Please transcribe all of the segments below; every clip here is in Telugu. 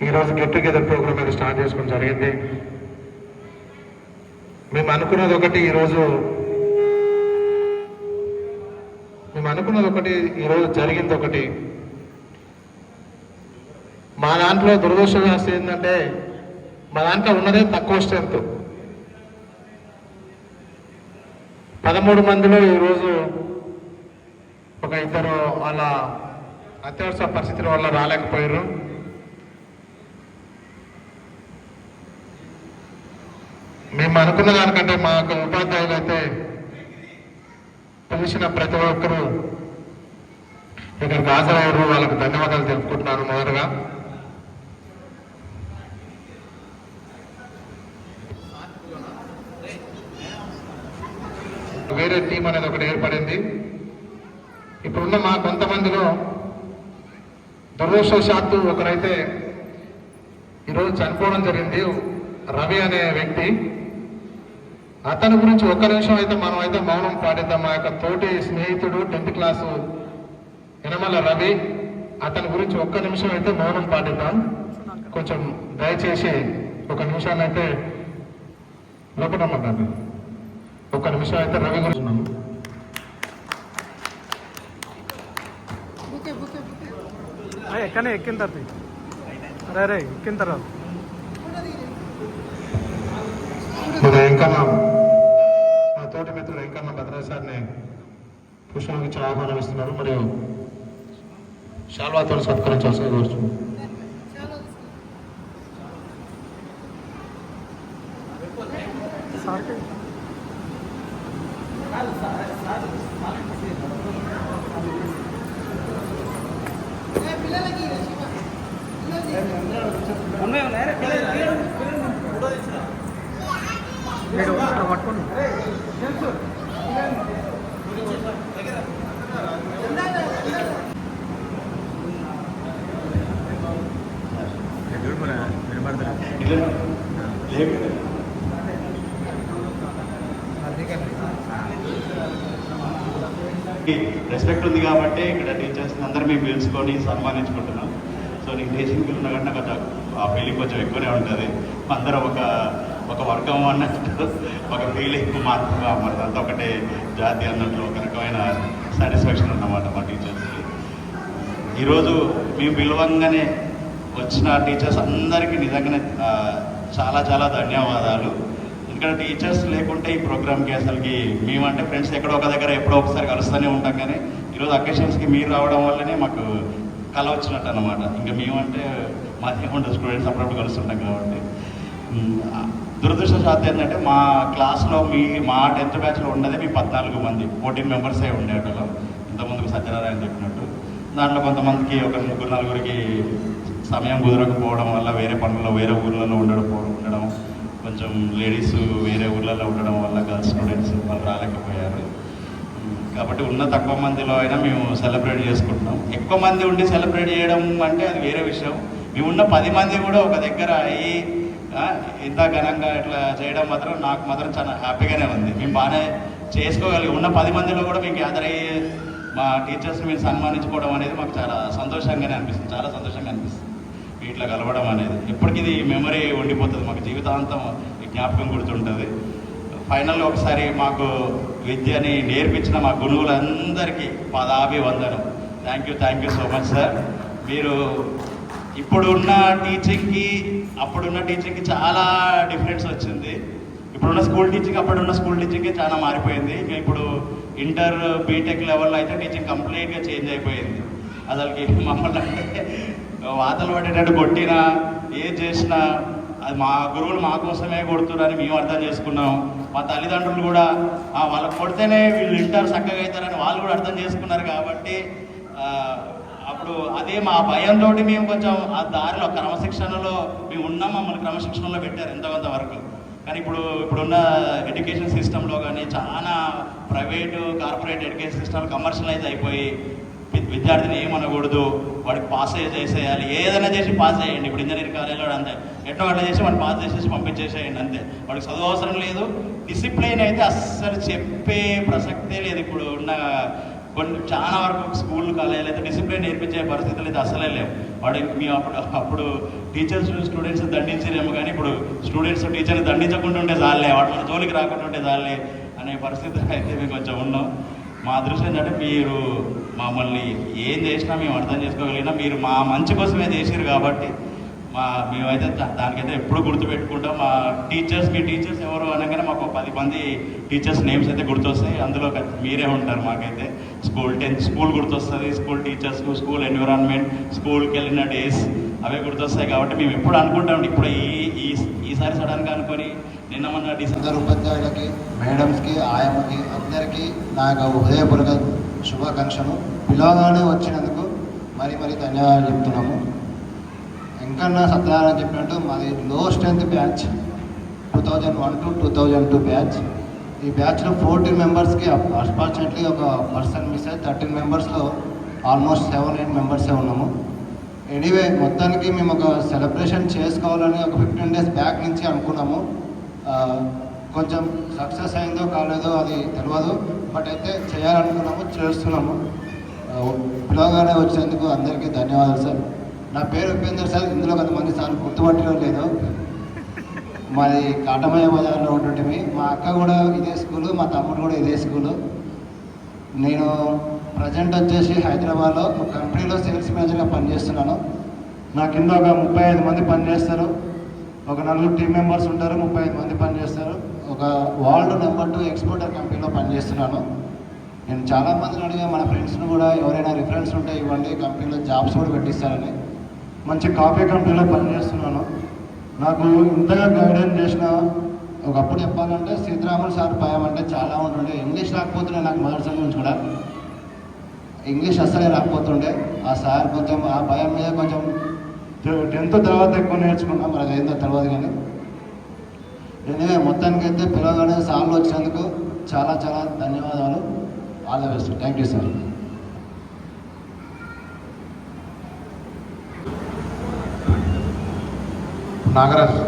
ఈరోజు గెట్ టుగెదర్ ప్రోగ్రామ్ అయితే స్టార్ట్ చేసుకోవడం జరిగింది. మేము అనుకున్నది ఒకటి, ఈరోజు జరిగింది ఒకటి. మా దాంట్లో దురదృష్టం ఏంటంటే మా దాంట్లో ఉన్నదే తక్కువ స్ట్రెంత్. 13 మందిలో ఈరోజు ఒక ఇద్దరు వాళ్ళ అత్యవసర పరిస్థితుల వల్ల రాలేకపోయారు. మేము అనుకున్న దానికంటే మాకు ఉపాధ్యాయులు అయితే పిలిచిన ప్రతి ఒక్కరూ ఇక్కడికి హాజరయ్యారు. వాళ్ళకు ధన్యవాదాలు తెలుపుకుంటున్నాను. మొదటగా వేరే టీం అనేది ఒకటి ఏర్పడింది. ఇప్పుడున్న మా కొంతమందిలో దురదృష్టవశాత్తు ఒకరైతే ఈరోజు చనిపోవడం జరిగింది. రవి అనే వ్యక్తి. అతని గురించి ఒక్క నిమిషం అయితే మనం అయితే మౌనం పాటిద్దాం. మా యొక్క తోటి స్నేహితుడు 10th క్లాసు యనమల రవి, అతని గురించి ఒక్క నిమిషం అయితే మౌనం పాటిద్దాం. కొంచెం దయచేసి ఒక నిమిషాన్ని అయితే లోపడమంటాను. ఒక్క నిమిషం అయితే రవి గురించి ఎక్కిన తర్వాత అరే ఎక్కిన తర్వాత వెంకన్న, మా తోటి మిత్రుడు వెంకన్న భద్రాజ్ సార్ని పుష్పానికి చాలా ఆహ్వానం ఇస్తున్నారు. మరియు శాల్వాతో సత్కరించాల్సిన కోరుతున్నాను. పట్టుకోండి. రెస్పెక్ట్ ఉంది కాబట్టి ఇక్కడ టీచర్స్ అందరూ మేము పిలుచుకొని సన్మానించుకుంటున్నాం. సో నీకు టీచింగ్ పిల్లలు కంటే కొంచెం ఆ ఫీలింగ్ కొంచెం ఎక్కువనే ఉంటుంది. అందరం ఒక వర్గం అన్నట్టు ఒక ఫీలింగ్ మాత్రం అంతా ఒకటే జాతి అన్నట్లు ఒక రకమైన సాటిస్ఫాక్షన్ అన్నమాట మా టీచర్స్కి. ఈరోజు మేము పిలవంగానే వచ్చిన టీచర్స్ అందరికీ నిజంగానే చాలా చాలా ధన్యవాదాలు. ఎందుకంటే టీచర్స్ లేకుంటే ఈ ప్రోగ్రామ్కి అసలుకి మేమంటే ఫ్రెండ్స్ ఎక్కడో ఒక దగ్గర ఎప్పుడో ఒకసారి కలుస్తూనే ఉంటాం. కానీ ఈరోజు అకేషన్స్కి మీరు రావడం వల్లనే మాకు కళ వచ్చినట్టు అనమాట. ఇంకా మేమంటే మాదేముంటే స్టూడెంట్స్ అప్పుడప్పుడు కలుస్తుంటాం కాబట్టి. దురదృష్టవశాత్తు ఏంటంటే మా క్లాస్లో మా 10th బ్యాచ్లో ఉండేది మీ 14 మంది, 14 మెంబర్సే ఉండేటోళ్ళం. ఇంతకుముందుకు సత్యనారాయణ చెప్పినట్టు. దాంట్లో కొంతమందికి ఒక 3-4కి సమయం కుదరకపోవడం వల్ల వేరే పనుల్లో వేరే ఊర్లలో ఉండడం, కొంచెం లేడీస్ వేరే ఊర్లలో ఉండడం వల్ల గర్ల్స్ స్టూడెంట్స్ వాళ్ళు రాలేకపోయారు. కాబట్టి ఉన్న తక్కువ మందిలో అయినా మేము సెలబ్రేట్ చేసుకుంటున్నాం. ఎక్కువ మంది ఉండి సెలబ్రేట్ చేయడం అంటే అది వేరే విషయం. మేము ఉన్న 10 మంది కూడా ఒక దగ్గర అయ్యి ఇంత ఘనంగా ఇట్లా చేయడం మాత్రం నాకు మాత్రం చాలా హ్యాపీగానే ఉంది. మేము బాగానే చేసుకోగలిగి ఉన్న 10 మందిలో కూడా మేము గ్యాదర్ అయ్యి మా టీచర్స్ని మేము సన్మానించుకోవడం అనేది మాకు చాలా సంతోషంగానే అనిపిస్తుంది. చాలా సంతోషంగా అనిపిస్తుంది ఇట్లా కలవడం అనేది. ఎప్పటికీ ఇది మెమరీ ఉండిపోతుంది మాకు, జీవితాంతం ఈ జ్ఞాపకం గుర్తుంటుంది. ఫైనల్లో ఒకసారి మాకు విద్యని నేర్పించిన మా గురువులందరికీ పాదాభివందనం. Thank you so much sir. మీరు ఇప్పుడున్న టీచింగ్కి అప్పుడున్న టీచింగ్కి చాలా డిఫరెన్స్ వచ్చింది. ఇప్పుడున్న స్కూల్ టీచింగ్ అప్పుడున్న స్కూల్ టీచింగ్కి చాలా మారిపోయింది. ఇంకా ఇప్పుడు ఇంటర్ బీటెక్ లెవెల్లో అయితే టీచింగ్ కంప్లీట్గా చేంజ్ అయిపోయింది. అసలుకి మమ్మల్ని అంటే వాతలు పడేటట్టు కొట్టినా ఏది చేసినా అది మా గురువులు మా కోసమే కొడుతున్నారని మేము అర్థం చేసుకున్నాం. మా తల్లిదండ్రులు కూడా వాళ్ళకి కొడితేనే వీళ్ళు ఇంటర్ చక్కగా అవుతారని వాళ్ళు కూడా అర్థం చేసుకున్నారు. కాబట్టి అప్పుడు అదే మా భయంతో మేము కొంచెం ఆ దారిలో క్రమశిక్షణలో మేము ఉన్నాం. మమ్మల్ని క్రమశిక్షణలో పెట్టారు ఎంతకొంత వరకు. కానీ ఇప్పుడున్న ఎడ్యుకేషన్ సిస్టంలో కానీ చాలా private corporate education system commercialise అయిపోయి విద్యార్థిని ఏమనకూడదు, వాడికి పాస్ చేసేయాలి, ఏదైనా చేసి పాస్ చేయండి. ఇప్పుడు ఇంజనీరింగ్ కాలేజీలో అంతే, ఎట్లా అట్లా చేసి వాడిని పాస్ చేసేసి పంపించేసేయండి అంతే. వాడికి చదువు అవసరం లేదు. డిసిప్లిన్ అయితే అస్సలు చెప్పే ప్రసక్తే లేదు ఇప్పుడు ఉన్న కొన్ని చాలా వరకు స్కూల్ కాలేజీలు అయితే డిసిప్లిన్ నేర్పించే పరిస్థితులు అయితే అసలే లేవు. వాడు మీ అప్పుడు టీచర్స్ స్టూడెంట్స్ దండించలేము, కానీ ఇప్పుడు స్టూడెంట్స్ టీచర్ని దండించకుండా ఉంటే చాలే, వాడు మన జోలికి రాకుండా ఉంటే చాలే అనే పరిస్థితులు అయితే మేము కొంచెం ఉన్నాం. మా అదృష్టం ఏంటంటే మీరు మమ్మల్ని ఏం చేసినా మేము అర్థం చేసుకోగలిగినా మీరు మా మంచి కోసమే చేసారు కాబట్టి మేమైతే దానికైతే ఎప్పుడు గుర్తుపెట్టుకుంటాం. మా మీ టీచర్స్ ఎవరు అనగానే మాకు 10 మంది టీచర్స్ నేమ్స్ అయితే గుర్తొస్తాయి. అందులో మీరే ఉంటారు. మాకైతే స్కూల్ గుర్తొస్తుంది, స్కూల్ టీచర్స్, స్కూల్ ఎన్విరాన్మెంట్, స్కూల్కి వెళ్ళిన డేస్ అవే గుర్తొస్తాయి. కాబట్టి మేము ఎప్పుడు అనుకుంటాం, ఇప్పుడు ఈసారి సడన్గా అనుకొని నిన్న మొన్న అందరు ఉపాధ్యాయులకి, మేడమ్స్కి, ఆయమ్మకి అందరికీ నా యొక్క హృదయపూర్వక శుభాకాంక్షలు. పిలవగానే వచ్చినందుకు మరీ ధన్యవాదాలు చెప్తున్నాము. వెంకన్న సత్యనారాయణ చెప్పినట్టు మాది లో స్ట్రెంత్ బ్యాచ్, 2001 to 2002 బ్యాచ్. ఈ బ్యాచ్లో 14 మెంబర్స్కి అన్ఫార్చునేట్లీ ఒక పర్సన్ మిస్ అయ్యి 13 మెంబర్స్లో ఆల్మోస్ట్ 7-8 మెంబర్సే ఉన్నాము. ఎనీవే మొత్తానికి మేము ఒక సెలబ్రేషన్ చేసుకోవాలని ఒక 15 days బ్యాక్ నుంచి అనుకున్నాము. కొంచెం సక్సెస్ అయిందో కాలేదో అది తెలియదు, బట్ అయితే చేయాలనుకున్నాము, చేస్తున్నాము. పిలవగానే వచ్చేందుకు అందరికీ ధన్యవాదాలు సార్. నా పేరు ఉపేందర్ సార్. ఇందులో కొంతమంది సార్లు గుర్తుపట్టడం లేదు. మాది కాటమయ్య బజార్లో ఉంటుంటే మా అక్క కూడా ఇదే స్కూలు, మా తమ్ముడు కూడా ఇదే స్కూలు. నేను ప్రజెంట్ వచ్చేసి హైదరాబాద్లో ఒక కంపెనీలో సేల్స్ మేనేజర్గా పనిచేస్తున్నాను. నా కింద ఒక 35 మంది పనిచేస్తారు, ఒక 4 టీమ్ మెంబర్స్ ఉంటారు, 35 మంది పనిచేస్తారు. ఒక వరల్డ్ నెంబర్ 2 ఎక్స్పోర్టర్ కంపెనీలో పనిచేస్తున్నాను. నేను చాలామందిని అడిగా, మన ఫ్రెండ్స్ని కూడా ఎవరైనా రిఫరెన్స్ ఉంటే ఇవ్వండి, కంపెనీలో జాబ్స్ కూడా పెట్టిస్తారని. మంచి కాఫీ కంపెనీలో పనిచేస్తున్నాను. నాకు ఇంతగా గైడెన్స్ చేసిన, ఒకప్పుడు చెప్పాలంటే సీతారాములు సార్ భయం అంటే చాలా ఉంటుండే. ఇంగ్లీష్ రాకపోతుండే, నాకు మొదటి సమయం నుంచి కూడా ఇంగ్లీష్ అస్సలే రాకపోతుండే. ఆ సార్ కొంచెం ఆ భయం మీద కొంచెం 10th తర్వాత ఎక్కువ నేర్చుకున్నాం, మరి అదేందో తెలియదు. కానీ నేనే మొత్తానికైతే పిలవగానే సార్లు వచ్చినందుకు చాలా ధన్యవాదాలు. All the best. Thank you sir. Nagaraj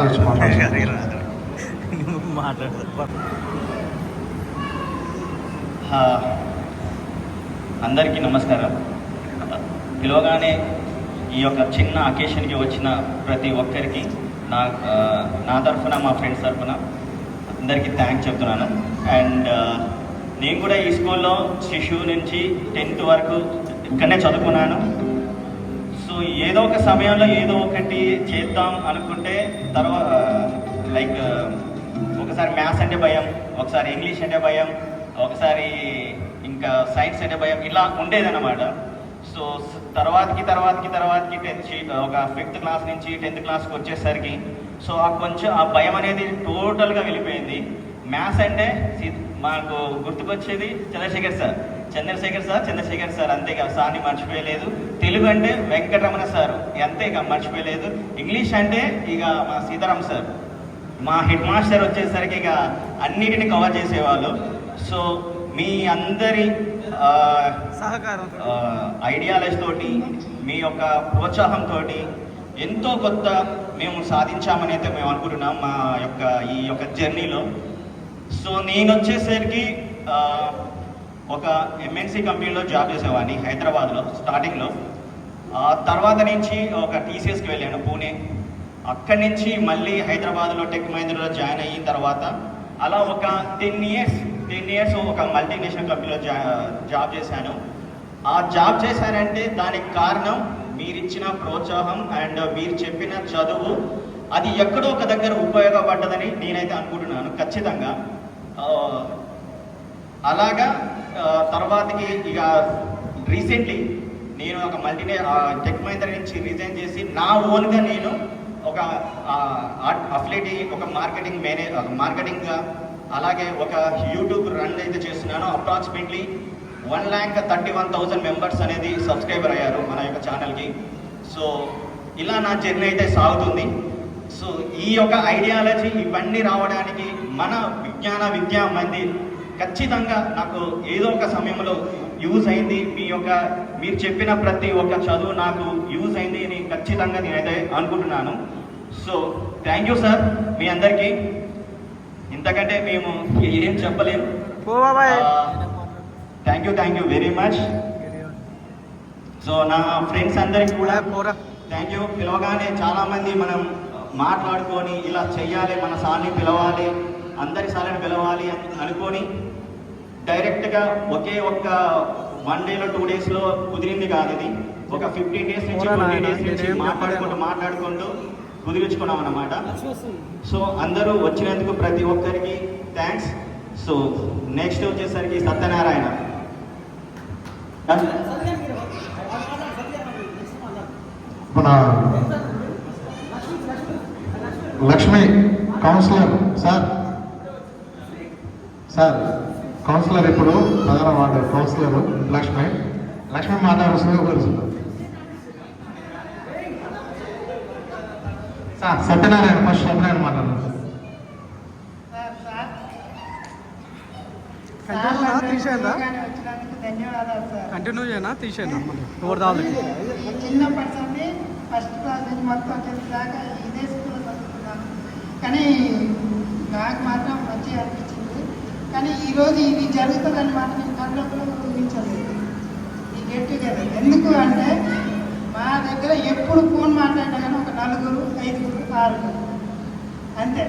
వచ్చి అందరికీ నమస్కారం. పిలవగానే ఈ యొక్క చిన్న అకేషన్కి వచ్చిన ప్రతి ఒక్కరికి నా తరఫున, మా ఫ్రెండ్స్ తరఫున అందరికీ థ్యాంక్స్ చెప్తున్నాను. అండ్ నేను కూడా ఈ స్కూల్లో శిశువు నుంచి 10th వరకు ఇక్కడనే చదువుకున్నాను. సో ఏదో ఒక సమయంలో ఏదో ఒకటి చేద్దాం అనుకుంటే తర్వాత ఒకసారి మ్యాథ్స్ అంటే భయం, ఒకసారి ఇంగ్లీష్ అంటే భయం, ఒకసారి ఇంకా సైన్స్ అంటే భయం, ఇలా ఉండేదన్నమాట. సో తర్వాతకి 10th ఒక 5th క్లాస్ నుంచి 10th క్లాస్కి వచ్చేసరికి సో ఆ భయం అనేది టోటల్గా వెళ్ళిపోయింది. మ్యాథ్స్ అంటే మాకు గుర్తుకొచ్చేది చంద్రశేఖర్ సార్ అంతే ఇక సార్ని మర్చిపోయలేదు. తెలుగు అంటే వెంకటరమణ సార్ అంతే ఇక మర్చిపోయలేదు. ఇంగ్లీష్ అంటే ఇక మా సీతారాం సార్, మా హెడ్ మాస్టర్ వచ్చేసరికి ఇక అన్నిటిని కవర్ చేసేవాళ్ళు. సో మీ అందరి సహకారం, ఐడియాలజీ తోటి, మీ యొక్క ప్రోత్సాహంతో ఎంతో కొత్త మేము సాధించామని అయితే మేము అనుకుంటున్నాం ఈ యొక్క జర్నీలో. సో నేను వచ్చేసరికి ఒక MNC కంపెనీలో జాబ్ చేసేవాడిని హైదరాబాద్లో స్టార్టింగ్లో. తర్వాత నుంచి ఒక TCSకి వెళ్ళాను పూణే. అక్కడి నుంచి మళ్ళీ హైదరాబాద్లో టెక్ మహీంద్రాలో జాయిన్ అయిన తర్వాత అలా ఒక 10 ఇయర్స్ ఒక మల్టీనేషనల్ కంపెనీలో జాబ్ చేశాను. ఆ జాబ్ చేశానంటే దానికి కారణం మీరిచ్చిన ప్రోత్సాహం అండ్ మీరు చెప్పిన చదువు. అది ఎక్కడో ఒక దగ్గర ఉపయోగపడ్డదని నేనైతే అనుకుంటున్నాను ఖచ్చితంగా. అలాగా తర్వాతకి ఇక రీసెంట్లీ నేను ఒక టెక్ మహీంద్రా నుంచి రిజైన్ చేసి నా ఓన్గా నేను ఒక అఫిలియేట్, ఒక మార్కెటింగ్గా, అలాగే ఒక యూట్యూబ్ రన్ అయితే చేస్తున్నాను. అప్రాక్సిమేట్లీ 1,31,000 మెంబర్స్ అనేది సబ్స్క్రైబర్ అయ్యారు మన యొక్క ఛానల్కి. సో ఇలా నా జర్నీ అయితే సాగుతుంది. సో ఈ యొక్క ఐడియాలజీ ఇవన్నీ రావడానికి మన విద్యా మందిర్ ఖచ్చితంగా నాకు ఏదో ఒక సమయంలో యూజ్ అయింది. మీరు చెప్పిన ప్రతి ఒక్క చదువు నాకు యూజ్ అయింది అని ఖచ్చితంగా నేనైతే అనుకుంటున్నాను. సో థ్యాంక్ యూ సార్ మీ అందరికీ. ఇంతకంటే మేము ఏం చెప్పలేము. Thank you very much. So నా ఫ్రెండ్స్ అందరికి కూడా థ్యాంక్ యూ. పిలవగానే చాలామంది మనం మాట్లాడుకొని ఇలా చెయ్యాలి, మన సార్ని పిలవాలి, అందరి సార్ని పిలవాలి అని అనుకొని డైరెక్ట్గా ఒకే ఒక్క 1 డేలో 2 డేస్లో కుదిరింది కాదు. ఇది ఒక 15 డేస్ నుంచి 20 డేస్ నుంచి మాట్లాడుకుంటూ కుదిరించుకున్నాం అన్నమాట. సో అందరూ వచ్చినందుకు ప్రతి ఒక్కరికి థ్యాంక్స్. సో నెక్స్ట్ వచ్చేసరికి సత్యనారాయణ. మన లక్ష్మి కౌన్సిలర్ సార్ కౌన్సిలర్ ఇప్పుడు 11వ వార్డు కౌన్సిలర్ లక్ష్మి మాట్లాడుతుంది కోరుతున్నాం. సార్ సత్యనారాయణ మాట్లాడుతుంది. కంటిన్యూ చేయనా తీసేనా ఎవరు దాని చిన్నప్పటి నుండి ఫస్ట్ క్లాస్ నుంచి మొత్తం 10th దాకా ఇదే స్కూల్లో చదువుతున్నాను. కానీ నాకు మాత్రం మంచిగా అనిపించింది. కానీ ఈరోజు ఇది జరుగుతుందని మాట నేను కళ్ళప్పుడు ఊహించలేదు. ఈ గెట్ టుగెదర్ ఎందుకు అంటే మా దగ్గర ఎప్పుడు ఫోన్ మాట్లాడినా కానీ ఒక 4, 5, 6 అంతే,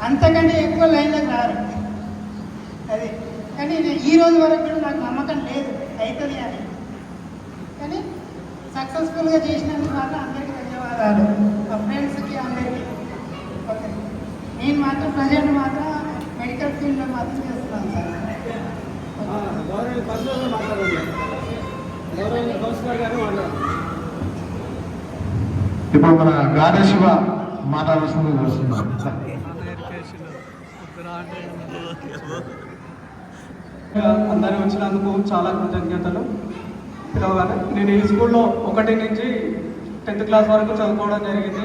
అంతకంటే ఎక్కువ లైన్లకు రారు. అది కానీ ఈ రోజు వరకు కూడా నాకు నమ్మకం లేదు అవుతుంది అని. కానీ సక్సెస్ఫుల్గా చేసినందుకు మాత్రం అందరికీ ధన్యవాదాలు, మా ఫ్రెండ్స్కి అందరికీ. ఓకే, నేను మాత్రం ప్రజెంట్ మాత్రం మెడికల్ ఫీల్డ్లో మాత్రం చేస్తున్నాను సార్. ఇప్పుడు మన గాడే శివ మాట్లాడాల్సింది కోరుతున్నాం. అందరూ వచ్చినందుకు చాలా కృతజ్ఞతలు. పిలవగానే నేను ఈ స్కూల్లో 1 నుంచి 10th క్లాస్ వరకు చదువుకోవడం జరిగింది.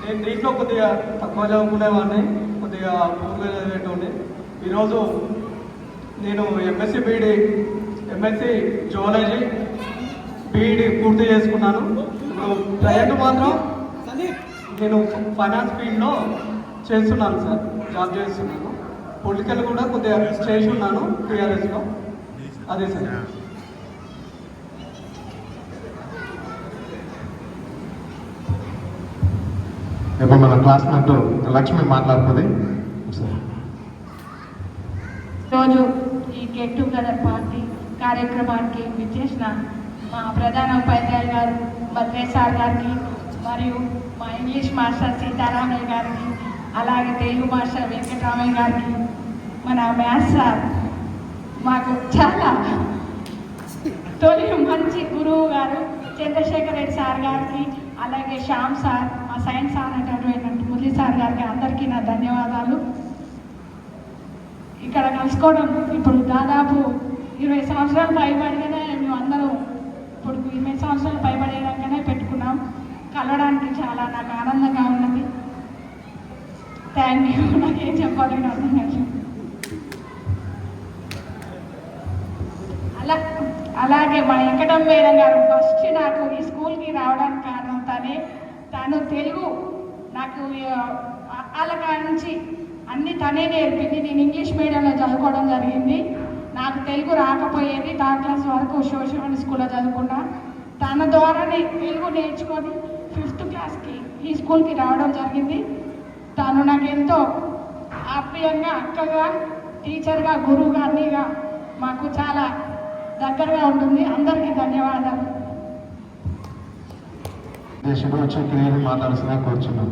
నేను దీంట్లో కొద్దిగా తక్కువ చదువుకునేవాడిని, కొద్దిగా పూర్గా చదివేటోండి. ఈరోజు నేను ఎంఎస్సి జువాలజీ బీఈడి పూర్తి చేసుకున్నాను. ఇప్పుడు ప్రజెంట్ మాత్రం నేను ఫైనాన్స్ ఫీల్డ్లో చేస్తున్నాను సార్, జాబ్ చేస్తున్నాను. పొలిటికల్ కూడా కొద్దిగా చేసి ఉన్నాను టీఆర్ఎస్లో. అదే సార్. ఇప్పుడు మన క్లాస్మేట్ లక్ష్మి మాట్లాడుతుంది. రోజు ఈ గెట్ టుగెదర్ పార్టీ కార్యక్రమానికి విచ్చేసిన మా ప్రధాన ఉపాధ్యాయులు గారు భద్రే సార్ గారికి, మరియు మా ఇంగ్లీష్ మాస్టర్ సీతారామయ్య గారికి, అలాగే తెలుగు మాస్టర్ వెంకటరామయ్య గారికి, మన మ్యాథ్స్ సార్ మాకు చాలా తొలి మంచి గురువు గారు చంద్రశేఖర్ రెడ్డి సార్ గారికి, అలాగే శ్యామ్ సార్, మా సైన్స్ సార్ అనేటటువంటి మురళీ సార్ గారికి అందరికీ నా ధన్యవాదాలు. ఇక్కడ కలుసుకోవడం ఇప్పుడు దాదాపు 20 సంవత్సరాలు పైబడిగానే మేము అందరం ఇప్పుడు 20 సంవత్సరాలు పైబడేదాకానే పెట్టుకున్నాం. కలవడానికి చాలా నాకు ఆనందంగా ఉన్నది. Thank you. నాకేం చెప్పాలి అర్థం కాదు. అలాగే మా వెంకటం మేడం గారు ఫస్ట్ నాకు ఈ స్కూల్కి రావడానికి కారణం తను తెలుగు నాకు వాళ్ళ కాడ నుంచి అన్నీ తనే నేర్పింది. నేను ఇంగ్లీష్ మీడియంలో చదువుకోవడం జరిగింది. నాకు తెలుగు రాకపోయేది. 3rd క్లాస్ వరకు సోషల్ స్కూల్లో చదువుకున్నా. తన ద్వారానే తెలుగు నేర్చుకొని 5th క్లాస్కి ఈ స్కూల్కి రావడం జరిగింది. తను నాకు ఎంతో ఆప్యాయంగా, అక్కగా, టీచర్గా, గురువుగా, అన్నీగా మాకు చాలా దగ్గరగా ఉంటుంది. అందరికీ ధన్యవాదాలు. దేశంలో వచ్చే క్రియలు మాట్లాడాల్సిన కోరుచున్నాం.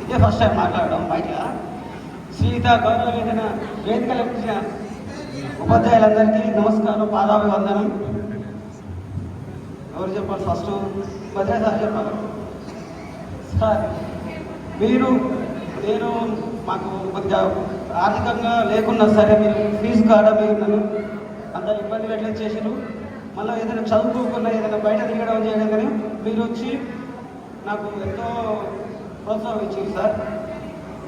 ఇదే ఫస్ట్ టైం మాట్లాడడం బయటగా. శ్రీత గౌరవవేదన వేదికలు ఇచ్చిన ఉపాధ్యాయులందరికీ నమస్కారం, పాదాభివందనం. ఎవరు చెప్పాలి? ఫస్ట్ భద్రే సార్ చెప్పాలి. సార్ నేను మాకు కొద్దిగా ఆర్థికంగా లేకున్నా సరే మీరు ఫీజు కాడా మీరు నన్ను అంత ఇబ్బంది పెట్టలేదు చేసారు. మళ్ళీ ఏదైనా చదువుకోకుండా ఏదైనా బయట తిరగడం చేయడం కానీ మీరు వచ్చి నాకు ఎంతో ప్రోత్సాహం ఇచ్చారు sir.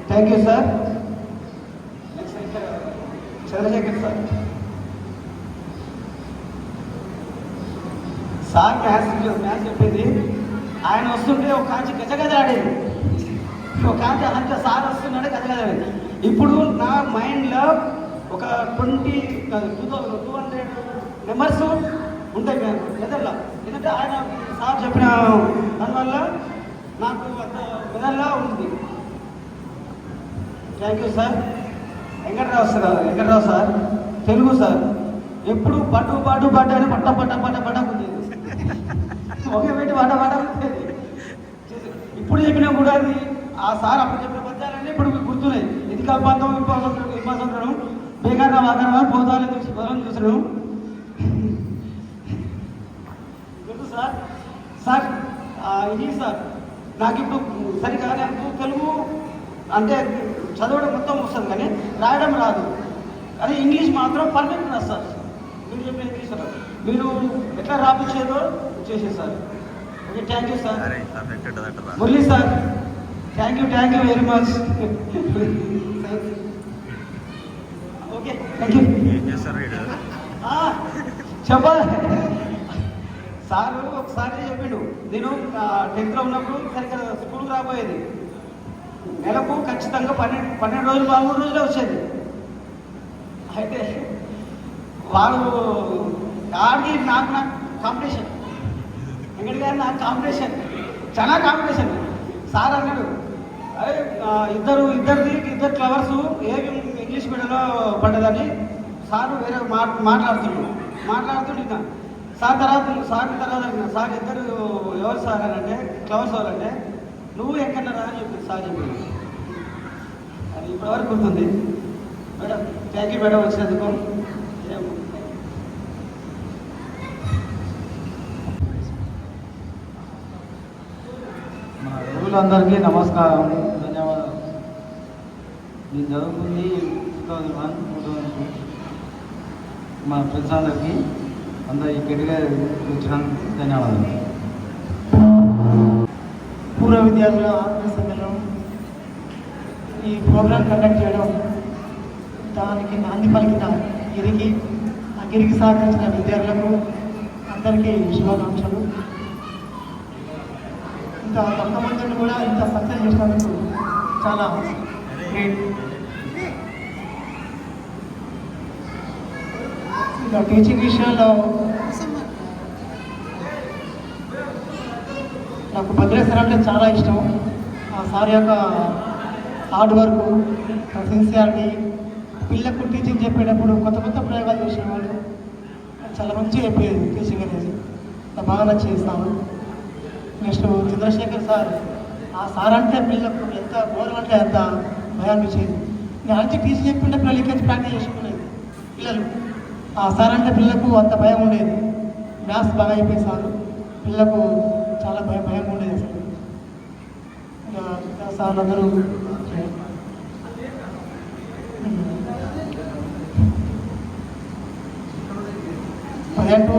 Thank you sir. Next Chandrashekar sir. Sir maths చెప్పింది. ఆయన వస్తుంటే ఒక కాంచి గజగజలాడేది, ఒక కాంచి అంత సార్ వస్తున్నాడే గజగజలాడేది. ఇప్పుడు నా మైండ్లో ఒక 200 మెంబర్స్ ఉంటాయి మెదడులో. ఎందుకంటే ఆయన సార్ చెప్పిన దానివల్ల నాకు అంత మెదడులో ఉంది. Thank you sir. Venkatrao sir Telugu sir ఎప్పుడు పట్టు అని పట్ట ఉంది. ఒకే పెట్టి పట్ట ఉండేది. ఇప్పుడు చెప్పినా కూడా అది ఆ సార్ అప్పుడు చెప్పిన పద్యాలన్నీ ఇప్పుడు గుర్తున్నాయి. ఇది కల్పంతం హింసంతరం బేకార వాకరవా పోతాలని చూసి బలం చూసడం గుర్తు సార్. సార్ ఇది సార్ నాకు ఇప్పుడు సరిగా నాకు తెలుగు అంటే చదవడం మొత్తం వస్తుంది కానీ రాయడం రాదు. కానీ ఇంగ్లీష్ మాత్రం పర్ఫెక్ట్ రాదు సార్. మీరు చెప్పిన ఇంగ్లీష్ రాదు. మీరు ఎట్లా రాపించేదో చేసేసారు. Okay, thank you sir. Murali sir thank you very much. Okay, thank you. చెప్పాలి సార్ ఒకసారి చెప్పిండు. నేను 10th ఉన్నప్పుడు సరిగ్గా స్కూల్కి రాబోయేది. నెలకు ఖచ్చితంగా 12 రోజులు 13 రోజులే వచ్చేది. అయితే వాడు ఆడికి నాకు కాంపిటీషన్, వెంకట గారు నాకు కాంపిటీషన్, చాలా కాంపిటీషన్. సార్ అన్నాడు, అరే ఇద్దరు క్లవర్స్ ఏమి ఇంగ్లీష్ మీడియంలో పడ్డదని సారు వేరే మాట్లాడుతుండే ఇంకా సార్ తర్వాత సార్ ఇద్దరు ఎవరు సార్ అని అంటే క్లవర్స్ ఎవరంటే నువ్వు ఎక్కడరా అని చెప్పి సార్ చెప్పింది. అది ఇప్పటివరకు గుర్తుంది. మేడం థ్యాంక్ యూ మేడం వచ్చినందుకు. మన గురువులందరికీ నమస్కారం, ధన్యవాదాలు. నేను చదువుకుంది 2001, 2002. మన ఫ్రెండ్స్ అందరికీ ఇక్కడిగా వచ్చినందుకు ధన్యవాదాలు. పూర్వ విద్యార్థుల ఆత్మీయ సమ్మేళనం ఈ ప్రోగ్రాం కండక్ట్ చేయడం, దానికి నాంది పలికిన గిరికి సహకరించిన విద్యార్థులకు అందరికీ శుభాకాంక్షలు. ఇంత తక్కువ మందిని కూడా ఇంత సక్సెస్ చేసినందుకు చాలా గ్రేట్. ఇంకా టీచింగ్ విషయంలో నాకు భద్రేశ్ సార్ అంటే చాలా ఇష్టం. ఆ సార్ యొక్క హార్డ్ వర్క్, సిన్సియారిటీ, పిల్లలకు టీచింగ్ చెప్పేటప్పుడు కొత్త ప్రయోగాలు చేసేవాళ్ళు. చాలా మంచిగా చెప్పేది టీచింగ్ అనేది, నాకు బాగా నచ్చేది సార్. నెక్స్ట్ చంద్రశేఖర్ సార్, ఆ సార్ అంటే పిల్లలకు ఎంత గౌరవం అంటే అంత భయాన్ని ఇచ్చేది. నేను అంటే టీచింగ్ చెప్పింటే పిల్లలకి ప్రాక్టీస్ చేసుకునేది పిల్లలు. ఆ సార్ అంటే పిల్లలకు అంత భయం ఉండేది. మ్యాథ్స్ బాగా అయిపోయింది సార్, పిల్లలకు చాలా భయం ఉండేది అసలు. ఇంకా సార్ అందరూ ప్రజెంట్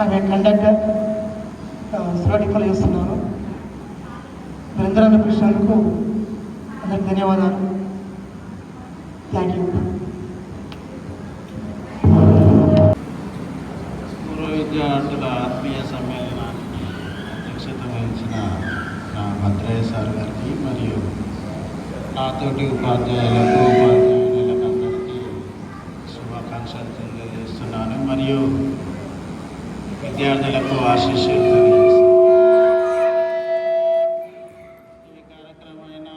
ఆమె కండక్టర్ శ్రోటికలు చేస్తున్నాను. వీరందరూ పిలిచినందుకు అందరికి ధన్యవాదాలు. Thank you. పూర్వ విద్యార్థుల ఆత్మీయ సమ్మేళనానికి అధ్యక్షత వహించిన నా భద్రయ్య సార్ గారికి మరియు నాతోటి ఉపాధ్యాయులకు అందరికీ శుభాకాంక్షలు తెలియజేస్తున్నాను. మరియు విద్యార్థులకు ఆశీస్సులు తెలియజేస్తున్నాను. ఈ కార్యక్రమమైన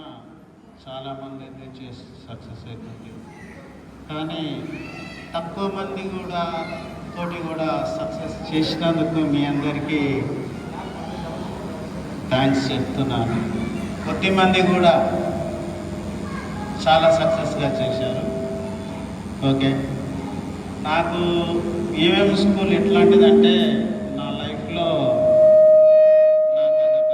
చాలామంది అయితే సక్సెస్ అవుతుంది, కానీ తక్కువ మంది తోటి కూడా సక్సెస్ చేసినందుకు మీ అందరికీ థ్యాంక్స్ చెప్తున్నాను. కొద్దిమంది కూడా చాలా సక్సెస్గా చేశారు. ఓకే, నాకు ఈవీఎం స్కూల్ ఎట్లాంటిదంటే నా లైఫ్లో నాకు అదొక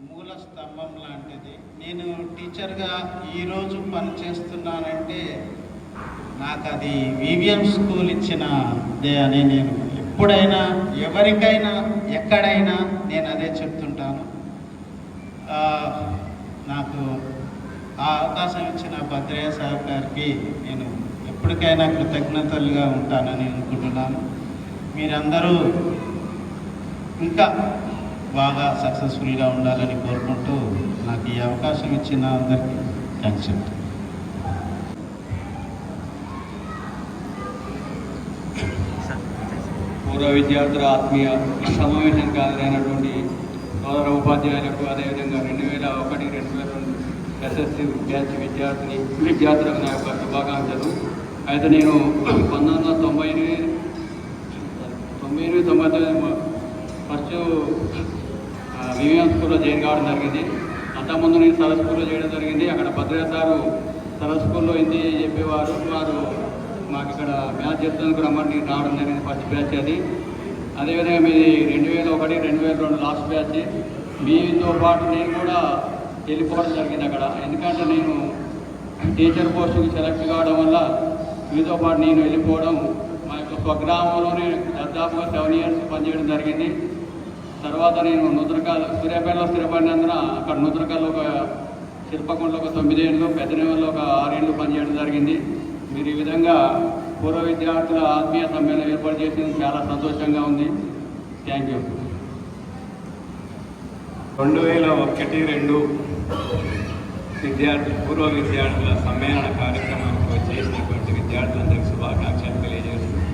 మూల స్తంభం లాంటిది. నేను టీచర్గా ఈరోజు పనిచేస్తున్నానంటే నాకు అది ఈవీఎం స్కూల్ ఇచ్చినదే అని నేను ఎప్పుడైనా ఎవరికైనా ఎక్కడైనా నేను అదే చెప్తుంటాను. నాకు ఆ అవకాశం ఇచ్చిన భద్రయ్య సార్ గారికి నేను ఎప్పటికైనా కృతజ్ఞతలుగా ఉంటానని అనుకుంటున్నాను. మీరందరూ ఇంకా బాగా సక్సెస్ఫుల్గా ఉండాలని కోరుకుంటూ నాకు ఈ అవకాశం ఇచ్చిన అందరికీ థ్యాంక్స్ చెప్తాను. పూర్వ విద్యార్థుల ఆత్మీయ సమావేశానికి హాజరైనటువంటి సోదర ఉపాధ్యాయులకు, అదేవిధంగా 2001-2002 ఎస్ఎస్సి విద్యార్థులకు నా యొక్క శుభాకాంక్షలు. అయితే నేను 1999 ఫస్ట్ వివిఎం స్కూల్లో జాయిన్ కావడం జరిగింది. అంతకుముందు నేను సరస్ స్కూల్లో చేయడం జరిగింది. అక్కడ భద్రయ్య సారు సరస్ స్కూల్లో హిందీ చెప్పేవారు. వారు మాకు ఇక్కడ మ్యాథ్స్ చెప్తానికి రమ్మని రావడం జరిగింది. ఫస్ట్ బ్యాచ్ అది. అదేవిధంగా మీది 2001-2002 లాస్ట్ బ్యాచ్. మీతో పాటు నేను కూడా వెళ్ళిపోవడం జరిగింది అక్కడ. ఎందుకంటే నేను టీచర్ పోస్టుకి సెలెక్ట్ కావడం వల్ల మీతో పాటు నేను వెళ్ళిపోవడం, మా యొక్క స్వగ్రామంలోనే దాదాపుగా 7 years పనిచేయడం జరిగింది. తర్వాత నేను సూర్యాపేటలో స్థిరపడినందున అక్కడ నూతనకాల్లో ఒక శిల్పకొండలో ఒక 9 ఏళ్ళు, పెద్దనేవల్లో ఒక 6 ఏళ్ళు పనిచేయడం జరిగింది. మీరు ఈ విధంగా పూర్వ విద్యార్థుల ఆత్మీయ సమ్మేళనం ఏర్పాటు చేసినందుకు చాలా సంతోషంగా ఉంది. Thank you. 2001-2002 పూర్వ విద్యార్థుల సమ్మేళన కార్యక్రమానికి వచ్చేసినటువంటి విద్యార్థులందరికీ శుభాకాంక్షలు తెలియజేస్తున్నాను.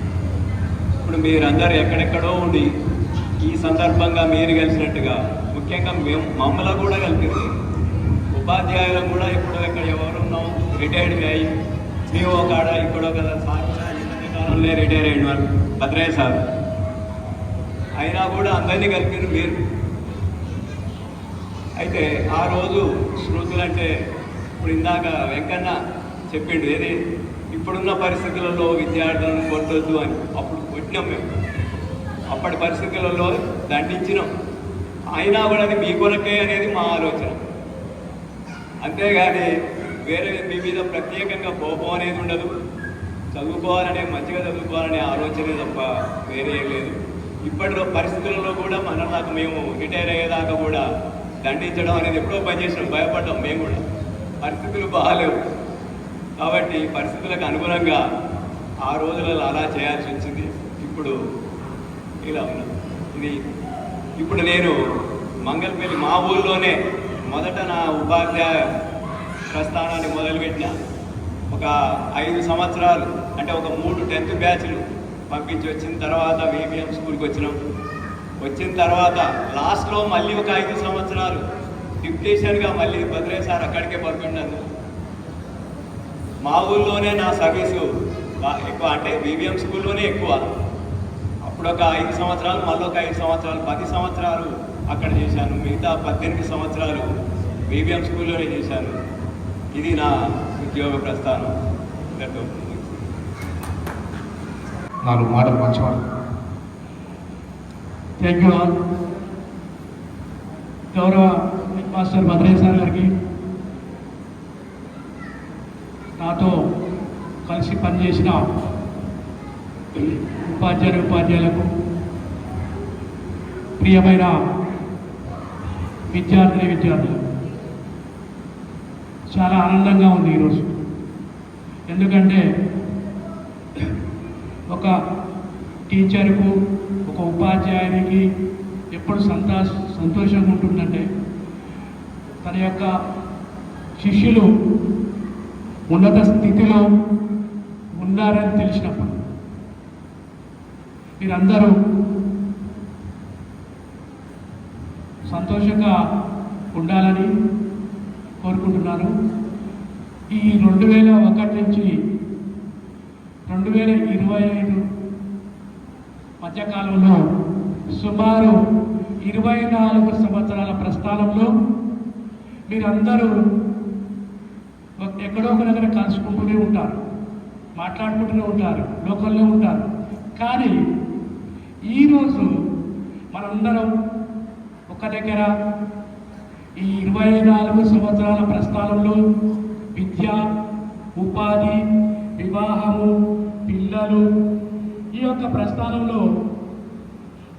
ఇప్పుడు మీరందరూ ఎక్కడెక్కడో ఉండి ఈ సందర్భంగా మీరు కలిసినట్టుగా ముఖ్యంగా మమ్మల్ని కూడా కలిపారు. ఉపాధ్యాయులను కూడా ఇప్పుడు ఇక్కడ ఎవరున్నాం రిటైర్డ్ అయ్యి మేము ఒక ఇక్కడో కదా సార్ కాలంలో రిటైర్ అయిన వాళ్ళు భద్రయ్య సార్ అయినా కూడా అందరినీ కలిపారు మీరు. అయితే ఆ రోజు స్మృతులు అంటే ఇప్పుడు ఇందాక వెంకన్న చెప్పిండు ఏది ఇప్పుడున్న పరిస్థితులలో విద్యార్థులను కొట్టొద్దు అని. అప్పుడు కొట్టినాం మేము, అప్పటి పరిస్థితులలో దండించినాం. అయినా కూడా అది మీ కొరకే అనేది మా ఆలోచన. అంతేగాని వేరే మీ మీద ప్రత్యేకంగా కోపం అనేది ఉండదు. చదువుకోవాలనే మంచిగా చదువుకోవాలనే ఆలోచనే తప్ప వేరే లేదు. ఇప్పటి పరిస్థితులలో కూడా నాకు మేము రిటైర్ అయ్యేదాకా కూడా దండించడం అనేది ఎప్పుడో పనిచేసినాం, భయపడ్డాం మేము కూడా. పరిస్థితులు బాగాలేవు కాబట్టి పరిస్థితులకు అనుగుణంగా ఆ రోజులలో అలా చేయాల్సి వచ్చింది. ఇప్పుడు ఇలా ఉన్నాం. ఇప్పుడు నేను మంగళపల్లి మా ఊళ్ళోనే మొదట నా ఉపాధ్యాయ ప్రస్థానాన్ని మొదలుపెట్టిన. ఒక 5 సంవత్సరాలు అంటే ఒక 3 10th బ్యాచ్లు పంపించి వచ్చిన తర్వాత వివిఎం స్కూల్కి వచ్చినాం. వచ్చిన తర్వాత లాస్ట్లో మళ్ళీ ఒక 5 సంవత్సరాలు డిప్యూటేషన్గా మళ్ళీ భద్రయ్య సార్ అక్కడికే పంపించాను. మా ఊళ్ళోనే నా సర్వీసు ఎక్కువ, అంటే వివిఎం స్కూల్లోనే ఎక్కువ. అప్పుడు ఒక 5 సంవత్సరాలు, మళ్ళీ ఒక 5 సంవత్సరాలు, 10 సంవత్సరాలు అక్కడ చేశాను. మిగతా 18 సంవత్సరాలు వివిఎం స్కూల్లోనే చేశాను. ఇది నా ఉద్యోగ ప్రస్థానం. 4 మాటలు మంచివాడు. Thank you all. గౌరవ హెడ్ మాస్టర్ భద్రయ్య సార్ గారికి, నాతో కలిసి పనిచేసిన ఉపాధ్యాయులకు, ప్రియమైన విద్యార్థులు, చాలా ఆనందంగా ఉంది ఈరోజు. ఎందుకంటే ఒక టీచర్కు, ఒక ఉపాధ్యాయునికి ఎప్పుడు సంతోషంగా ఉంటుందంటే తన యొక్క శిష్యులు ఉన్నత స్థితిలో ఉన్నారని తెలిసినప్పుడు. మీరందరూ సంతోషంగా ఉండాలని కోరుకుంటున్నాను. ఈ 2001 నుంచి 2025 మధ్యకాలంలో సుమారు 24 సంవత్సరాల ప్రస్థానంలో మీరందరూ ఎక్కడో ఒక దగ్గర కలుసుకుంటూనే ఉంటారు, మాట్లాడుకుంటూనే ఉంటారు, లోకల్లో ఉంటారు. కానీ ఈరోజు మనందరం ఒక దగ్గర ఈ 24 సంవత్సరాల ప్రస్థానంలో విద్య, ఉపాధి, వివాహము, పిల్లలు, ఈ యొక్క ప్రస్థానంలో